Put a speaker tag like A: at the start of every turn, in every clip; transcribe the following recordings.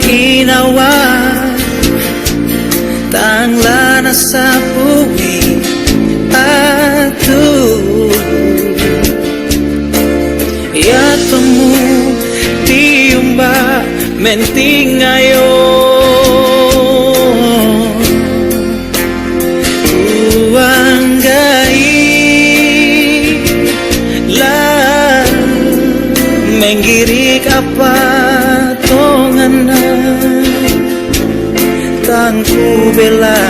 A: ginawa, tangla na sa buwing ato. Yato mo tiumba menting ngayon, uanggai lah menggirik apa tonganan tangku bela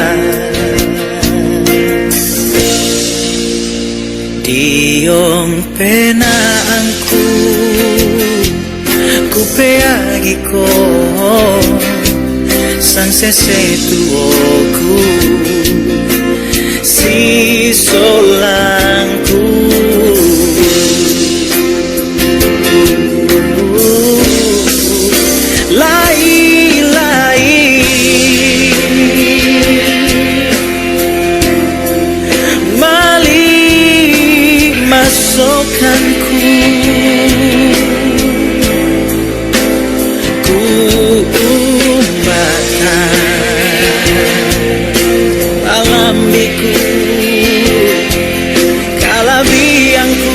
A: diong penaangku ku peagi ko sang sesetuoku si solangku masokanku ku umbatan alambiku kalabiangku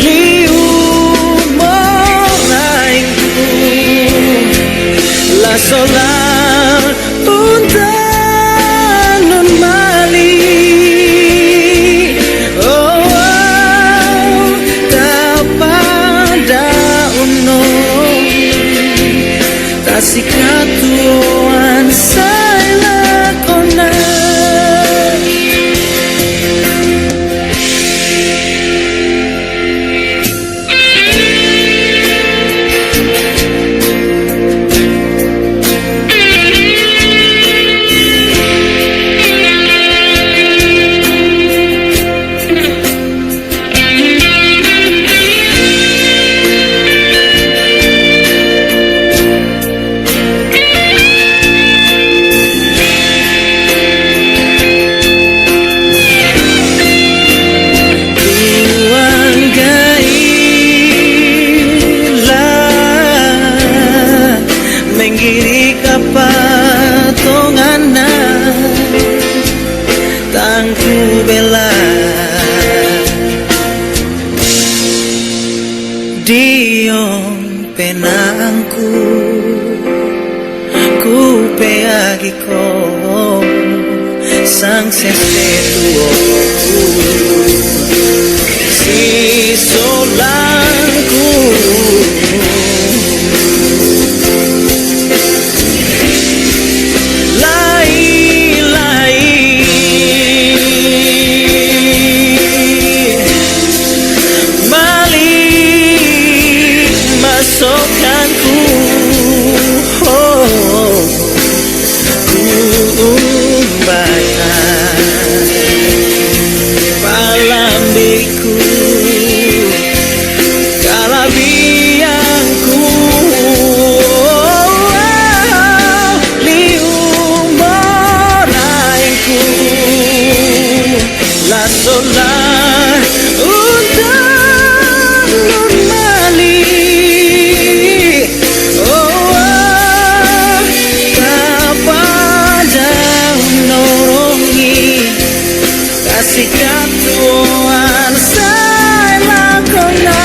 A: liu moraingku la solar untan non mali. Sikatuan saya kona menggirik apa tonganan tangku bela diong penangku ku peagi ko sang sesetuoku si solangku masokanku ku umbatan palambiku kalabiangku liu moraingku la solar untan normali. Sikatuan saya kona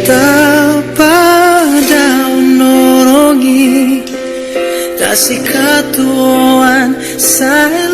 A: tapada unorongi tak sikatuan saya